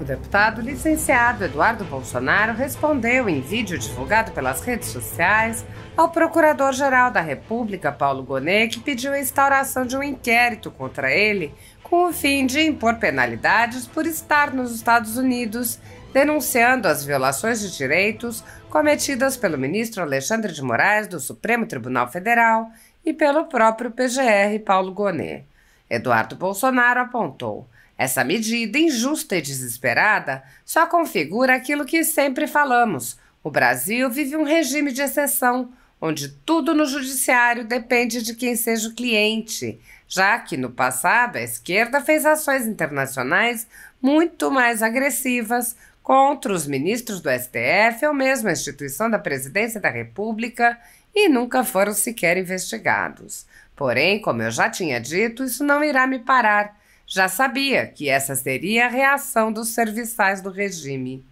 O deputado licenciado Eduardo Bolsonaro respondeu em vídeo divulgado pelas redes sociais ao Procurador-Geral da República, Paulo Gonet, que pediu a instauração de um inquérito contra ele com o fim de impor penalidades por estar nos Estados Unidos denunciando as violações de direitos cometidas pelo ministro Alexandre de Moraes do Supremo Tribunal Federal e pelo próprio PGR Paulo Gonet. Eduardo Bolsonaro apontou: essa medida injusta e desesperada só configura aquilo que sempre falamos. O Brasil vive um regime de exceção, onde tudo no judiciário depende de quem seja o cliente, já que no passado a esquerda fez ações internacionais muito mais agressivas contra os ministros do STF ou mesmo a instituição da Presidência da República e nunca foram sequer investigados. Porém, como eu já tinha dito, isso não irá me parar. Já sabia que essa seria a reação dos serviçais do regime.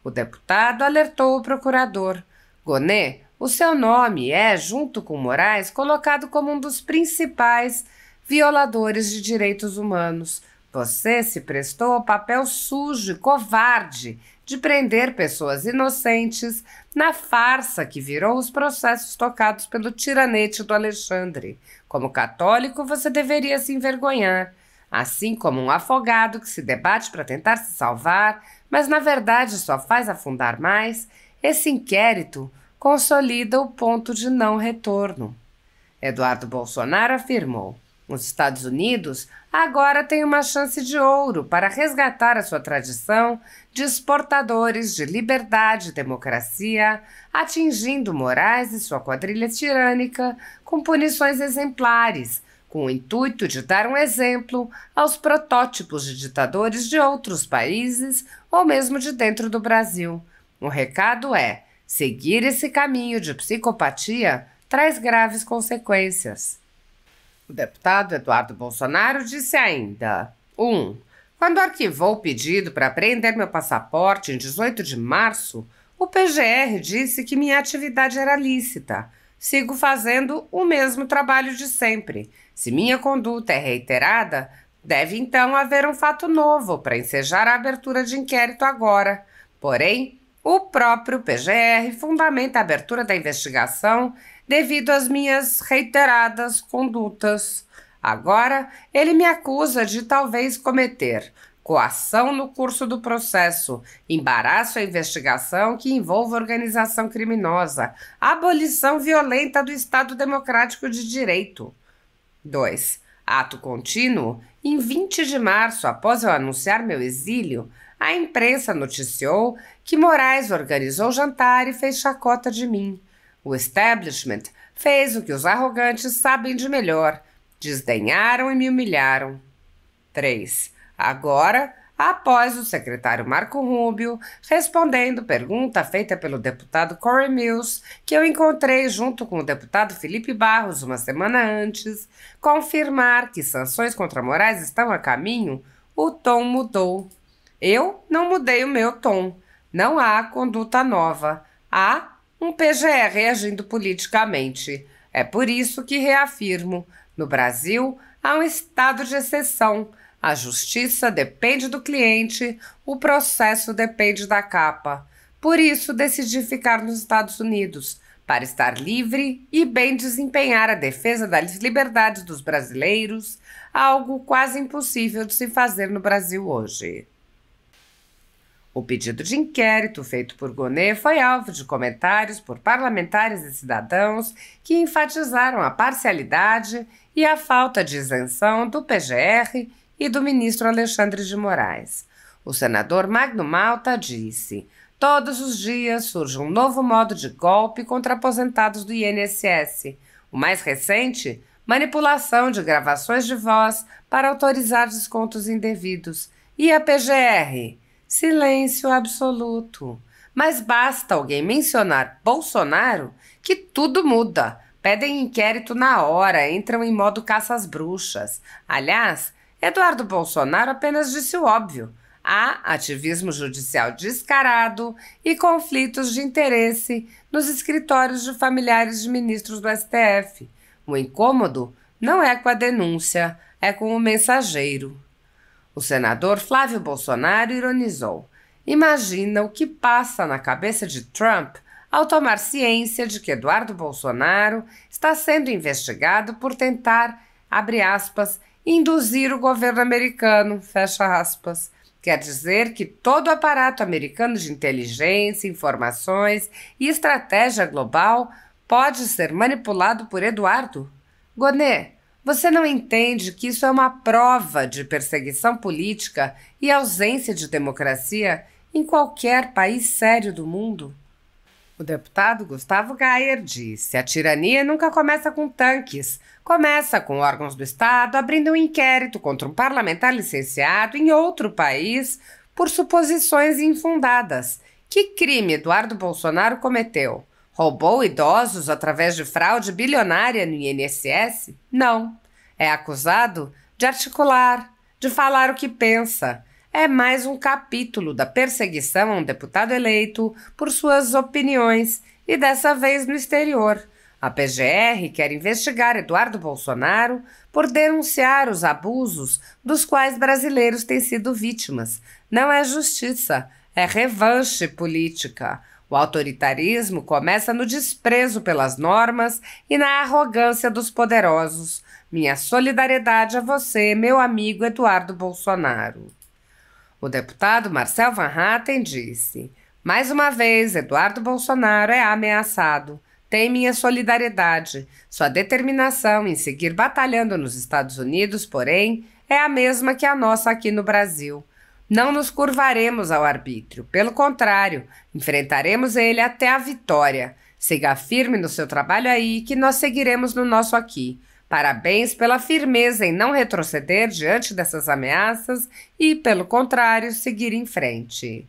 O deputado alertou o procurador: Gonet, o seu nome é, junto com Moraes, colocado como um dos principais violadores de direitos humanos. Você se prestou ao papel sujo e covarde de prender pessoas inocentes na farsa que virou os processos tocados pelo tiranete do Alexandre. Como católico, você deveria se envergonhar. Assim como um afogado que se debate para tentar se salvar, mas na verdade só faz afundar mais, esse inquérito consolida o ponto de não retorno. Eduardo Bolsonaro afirmou: os Estados Unidos agora têm uma chance de ouro para resgatar a sua tradição de exportadores de liberdade e democracia, atingindo Moraes e sua quadrilha tirânica com punições exemplares, com o intuito de dar um exemplo aos protótipos de ditadores de outros países ou mesmo de dentro do Brasil. O recado é: seguir esse caminho de psicopatia traz graves consequências. O deputado Eduardo Bolsonaro disse ainda: 1. Quando arquivou o pedido para apreender meu passaporte em 18 de março, o PGR disse que minha atividade era lícita. Sigo fazendo o mesmo trabalho de sempre. Se minha conduta é reiterada, deve então haver um fato novo para ensejar a abertura de inquérito agora. Porém, o próprio PGR fundamenta a abertura da investigação devido às minhas reiteradas condutas. Agora, ele me acusa de talvez cometer coação no curso do processo, embaraço à investigação que envolva organização criminosa, abolição violenta do Estado Democrático de Direito. 2. Ato contínuo. Em 20 de março, após eu anunciar meu exílio, a imprensa noticiou que Moraes organizou jantar e fez chacota de mim. O establishment fez o que os arrogantes sabem de melhor: desdenharam e me humilharam. 3. Agora, após o secretário Marco Rubio, respondendo pergunta feita pelo deputado Corey Mills, que eu encontrei junto com o deputado Felipe Barros uma semana antes, confirmar que sanções contra Moraes estão a caminho, o tom mudou. Eu não mudei o meu tom. Não há conduta nova. Há um PGR agindo politicamente. É por isso que reafirmo: no Brasil há um estado de exceção. A justiça depende do cliente, o processo depende da capa. Por isso decidi ficar nos Estados Unidos, para estar livre e bem desempenhar a defesa das liberdades dos brasileiros, algo quase impossível de se fazer no Brasil hoje. O pedido de inquérito feito por Gonet foi alvo de comentários por parlamentares e cidadãos que enfatizaram a parcialidade e a falta de isenção do PGR e do ministro Alexandre de Moraes. O senador Magno Malta disse: todos os dias surge um novo modo de golpe contra aposentados do INSS. O mais recente, manipulação de gravações de voz para autorizar descontos indevidos. E a PGR? Silêncio absoluto. Mas basta alguém mencionar Bolsonaro que tudo muda. Pedem inquérito na hora, entram em modo caça às bruxas. Aliás, Eduardo Bolsonaro apenas disse o óbvio: há ativismo judicial descarado e conflitos de interesse nos escritórios de familiares de ministros do STF. O incômodo não é com a denúncia, é com o mensageiro. O senador Flávio Bolsonaro ironizou: imagina o que passa na cabeça de Trump ao tomar ciência de que Eduardo Bolsonaro está sendo investigado por tentar, abre aspas, induzir o governo americano, fecha aspas. Quer dizer que todo o aparato americano de inteligência, informações e estratégia global pode ser manipulado por Eduardo? Gonê, você não entende que isso é uma prova de perseguição política e ausência de democracia em qualquer país sério do mundo? O deputado Gustavo Gayer disse: a tirania nunca começa com tanques, começa com órgãos do Estado abrindo um inquérito contra um parlamentar licenciado em outro país por suposições infundadas. Que crime Eduardo Bolsonaro cometeu? Roubou idosos através de fraude bilionária no INSS? Não. É acusado de articular, de falar o que pensa. É mais um capítulo da perseguição a um deputado eleito por suas opiniões, e dessa vez no exterior. A PGR quer investigar Eduardo Bolsonaro por denunciar os abusos dos quais brasileiros têm sido vítimas. Não é justiça, é revanche política. O autoritarismo começa no desprezo pelas normas e na arrogância dos poderosos. Minha solidariedade a você, meu amigo Eduardo Bolsonaro. O deputado Marcel Van Hatten disse: mais uma vez, Eduardo Bolsonaro é ameaçado. Tem minha solidariedade. Sua determinação em seguir batalhando nos Estados Unidos, porém, é a mesma que a nossa aqui no Brasil. Não nos curvaremos ao arbítrio. Pelo contrário, enfrentaremos ele até a vitória. Siga firme no seu trabalho aí, que nós seguiremos no nosso aqui. Parabéns pela firmeza em não retroceder diante dessas ameaças e, pelo contrário, seguir em frente.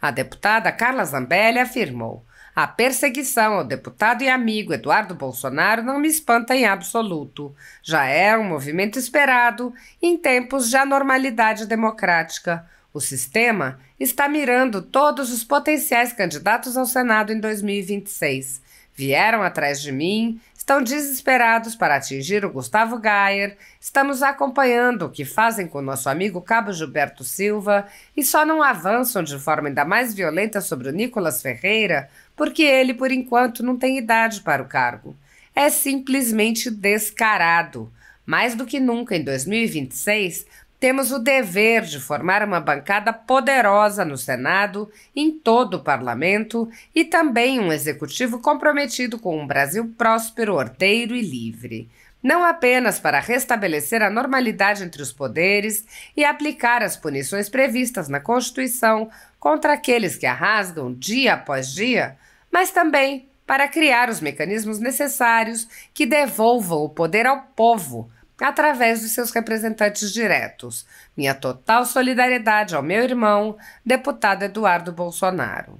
A deputada Carla Zambelli afirmou: a perseguição ao deputado e amigo Eduardo Bolsonaro não me espanta em absoluto. Já era um movimento esperado em tempos de anormalidade democrática. O sistema está mirando todos os potenciais candidatos ao Senado em 2026. Vieram atrás de mim, estão desesperados para atingir o Gustavo Gayer, estamos acompanhando o que fazem com nosso amigo Cabo Gilberto Silva e só não avançam de forma ainda mais violenta sobre o Nicolas Ferreira porque ele, por enquanto, não tem idade para o cargo. É simplesmente descarado. Mais do que nunca em 2026, temos o dever de formar uma bancada poderosa no Senado, em todo o parlamento, e também um executivo comprometido com um Brasil próspero, ordeiro e livre. Não apenas para restabelecer a normalidade entre os poderes e aplicar as punições previstas na Constituição contra aqueles que a rasgam dia após dia, mas também para criar os mecanismos necessários que devolvam o poder ao povo, através de seus representantes diretos. Minha total solidariedade ao meu irmão, deputado Eduardo Bolsonaro.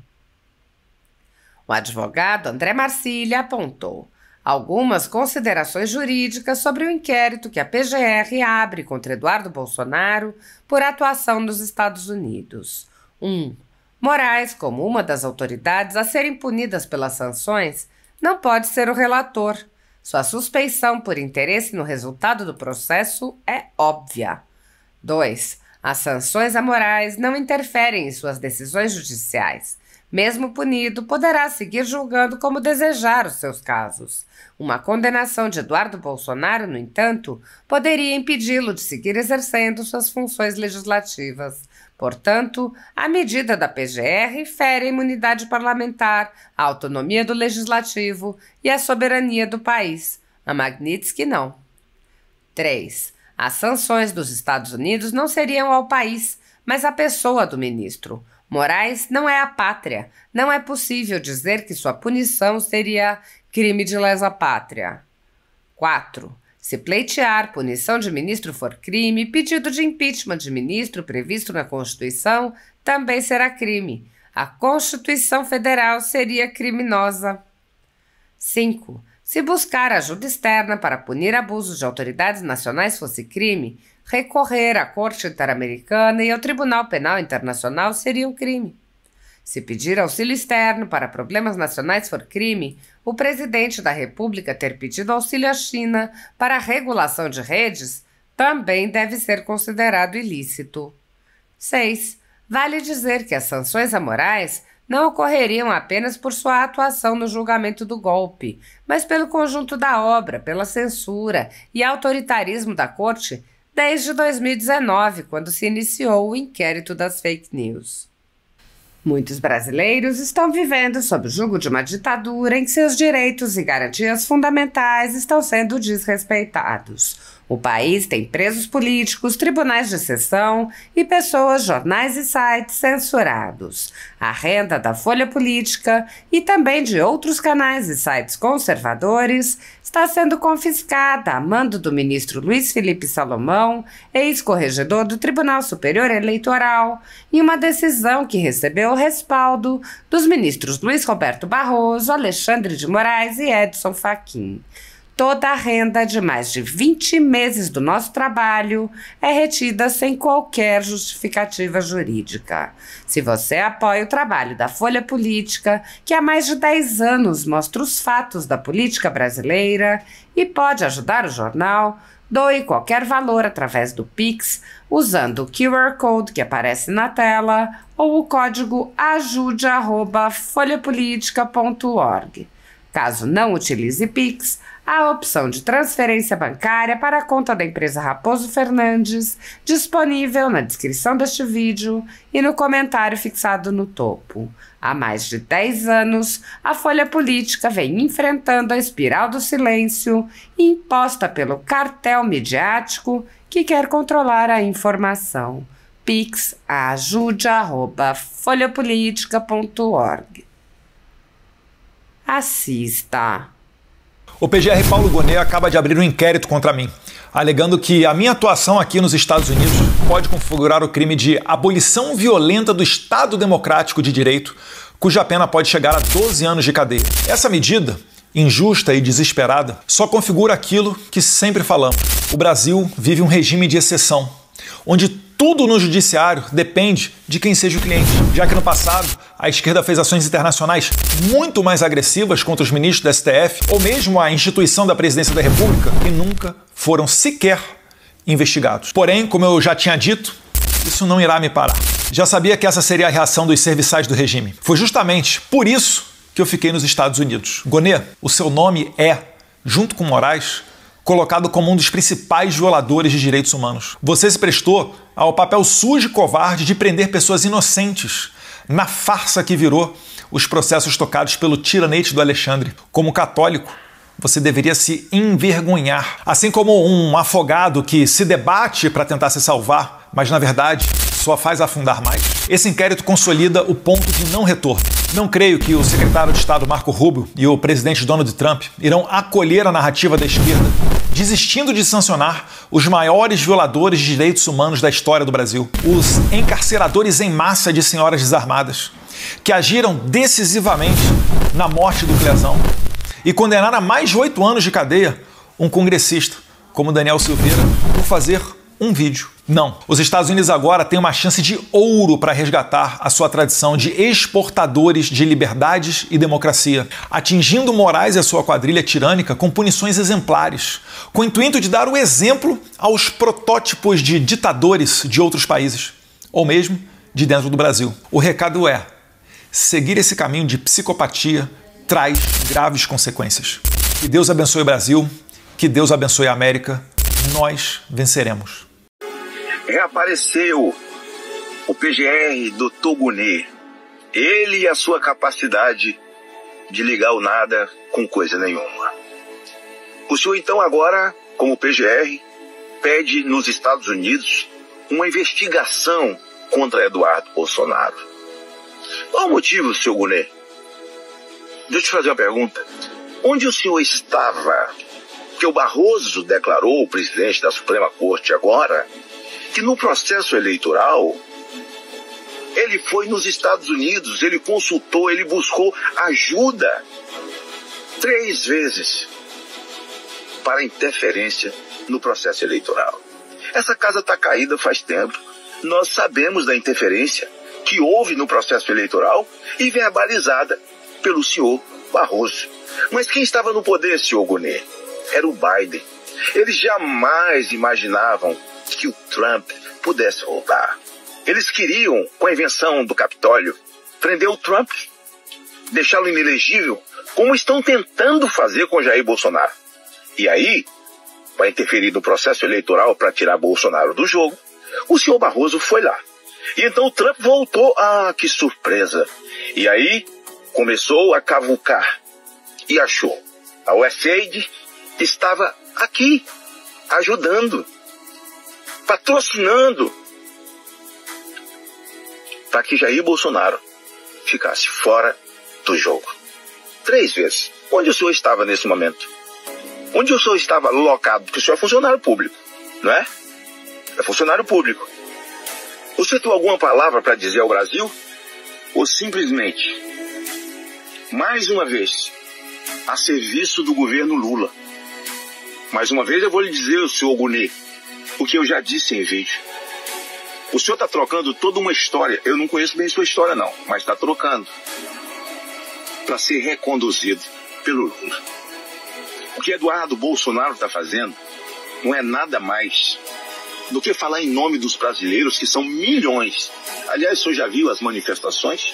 O advogado André Marcília apontou algumas considerações jurídicas sobre o inquérito que a PGR abre contra Eduardo Bolsonaro por atuação nos Estados Unidos. 1. Moraes, como uma das autoridades a serem punidas pelas sanções, não pode ser o relator. Sua suspeição por interesse no resultado do processo é óbvia. 2. As sanções a Moraes não interferem em suas decisões judiciais. Mesmo punido, poderá seguir julgando como desejar os seus casos. Uma condenação de Eduardo Bolsonaro, no entanto, poderia impedi-lo de seguir exercendo suas funções legislativas. Portanto, a medida da PGR fere a imunidade parlamentar, a autonomia do legislativo e a soberania do país. A Magnitsky não. 3. As sanções dos Estados Unidos não seriam ao país, mas à pessoa do ministro. Moraes não é a pátria. Não é possível dizer que sua punição seria crime de lesa pátria. 4. Se pleitear punição de ministro for crime, pedido de impeachment de ministro previsto na Constituição também será crime. A Constituição Federal seria criminosa. 5. Se buscar ajuda externa para punir abusos de autoridades nacionais fosse crime, recorrer à Corte Interamericana e ao Tribunal Penal Internacional seria um crime. Se pedir auxílio externo para problemas nacionais for crime, o presidente da República ter pedido auxílio à China para a regulação de redes também deve ser considerado ilícito. 6. Vale dizer que as sanções amorais não ocorreriam apenas por sua atuação no julgamento do golpe, mas pelo conjunto da obra, pela censura e autoritarismo da Corte desde 2019, quando se iniciou o inquérito das fake news. Muitos brasileiros estão vivendo sob o jugo de uma ditadura em que seus direitos e garantias fundamentais estão sendo desrespeitados. O país tem presos políticos, tribunais de sessão e pessoas, jornais e sites censurados. A renda da Folha Política e também de outros canais e sites conservadores está sendo confiscada a mando do ministro Luiz Felipe Salomão, ex-corregedor do Tribunal Superior Eleitoral, em uma decisão que recebeu o respaldo dos ministros Luiz Roberto Barroso, Alexandre de Moraes e Edson Fachin. Toda a renda de mais de 20 meses do nosso trabalho é retida sem qualquer justificativa jurídica. Se você apoia o trabalho da Folha Política, que há mais de 10 anos mostra os fatos da política brasileira e pode ajudar o jornal, doe qualquer valor através do Pix, usando o QR Code que aparece na tela ou o código ajude@folhapolitica.org. Caso não utilize Pix, há a opção de transferência bancária para a conta da empresa Raposo Fernandes, disponível na descrição deste vídeo e no comentário fixado no topo. Há mais de 10 anos, a Folha Política vem enfrentando a espiral do silêncio imposta pelo cartel midiático que quer controlar a informação. Pix ajude@folhapolitica.org. Assista. O PGR Paulo Gonet acaba de abrir um inquérito contra mim, alegando que a minha atuação aqui nos Estados Unidos pode configurar o crime de abolição violenta do Estado Democrático de Direito, cuja pena pode chegar a 12 anos de cadeia. Essa medida, injusta e desesperada, só configura aquilo que sempre falamos. O Brasil vive um regime de exceção, onde tudo no judiciário depende de quem seja o cliente, já que no passado a esquerda fez ações internacionais muito mais agressivas contra os ministros da STF ou mesmo a instituição da Presidência da República e nunca foram sequer investigados. Porém, como eu já tinha dito, isso não irá me parar. Já sabia que essa seria a reação dos serviçais do regime. Foi justamente por isso que eu fiquei nos Estados Unidos. Gonet, o seu nome é, junto com Moraes, colocado como um dos principais violadores de direitos humanos. Você se prestou ao papel sujo e covarde de prender pessoas inocentes na farsa que virou os processos tocados pelo tiranete do Alexandre. Como católico, você deveria se envergonhar. Assim como um afogado que se debate para tentar se salvar, mas na verdade só faz afundar mais. Esse inquérito consolida o ponto de não retorno. Não creio que o secretário de Estado Marco Rubio e o presidente Donald Trump irão acolher a narrativa da esquerda, desistindo de sancionar os maiores violadores de direitos humanos da história do Brasil, os encarceradores em massa de senhoras desarmadas, que agiram decisivamente na morte do Clezão e condenaram a mais de 8 anos de cadeia um congressista como Daniel Silveira por fazer um vídeo. Não. Os Estados Unidos agora têm uma chance de ouro para resgatar a sua tradição de exportadores de liberdades e democracia, atingindo Moraes e a sua quadrilha tirânica com punições exemplares, com o intuito de dar o exemplo aos protótipos de ditadores de outros países, ou mesmo de dentro do Brasil. O recado é: seguir esse caminho de psicopatia traz graves consequências. Que Deus abençoe o Brasil, que Deus abençoe a América, nós venceremos. Reapareceu o PGR do Gonet. Ele e a sua capacidade de ligar o nada com coisa nenhuma. O senhor então agora, como PGR, pede nos Estados Unidos uma investigação contra Eduardo Bolsonaro. Qual o motivo, senhor Gonet? Deixa eu te fazer uma pergunta. Onde o senhor estava que o Barroso declarou, o presidente da Suprema Corte agora, que no processo eleitoral ele foi nos Estados Unidos, ele consultou, ele buscou ajuda 3 vezes para interferência no processo eleitoral. Essa casa está caída faz tempo. Nós sabemos da interferência que houve no processo eleitoral e verbalizada pelo senhor Barroso. Mas quem estava no poder, senhor Gonet? Era o Biden. Eles jamais imaginavam que o Trump pudesse roubar. Eles queriam, com a invenção do Capitólio, prender o Trump, deixá-lo inelegível, como estão tentando fazer com Jair Bolsonaro. E aí, para interferir no processo eleitoral para tirar Bolsonaro do jogo, o senhor Barroso foi lá. E então o Trump voltou. Ah, que surpresa! E aí começou a cavucar e achou. A USAID estava aqui, ajudando, patrocinando, para que Jair Bolsonaro ficasse fora do jogo. 3 vezes. Onde o senhor estava nesse momento? Onde o senhor estava locado? Porque o senhor é funcionário público, não é? É funcionário público. Você tem alguma palavra para dizer ao Brasil? Ou simplesmente, mais uma vez, a serviço do governo Lula? Mais uma vez eu vou lhe dizer, senhor Gunê, o que eu já disse em vídeo. O senhor está trocando toda uma história. Eu não conheço bem sua história não, mas está trocando para ser reconduzido pelo Lula. O que Eduardo Bolsonaro está fazendo não é nada mais do que falar em nome dos brasileiros, que são milhões. Aliás, o senhor já viu as manifestações?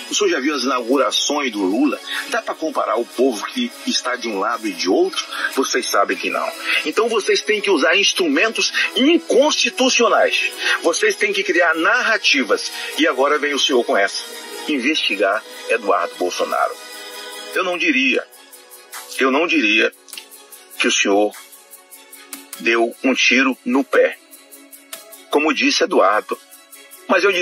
O senhor já viu as inaugurações do Lula? Dá para comparar o povo que está de um lado e de outro? Vocês sabem que não. Então vocês têm que usar instrumentos inconstitucionais. Vocês têm que criar narrativas. E agora vem o senhor com essa. Investigar Eduardo Bolsonaro. Eu não diria que o senhor deu um tiro no pé, como disse Eduardo. Mas eu diria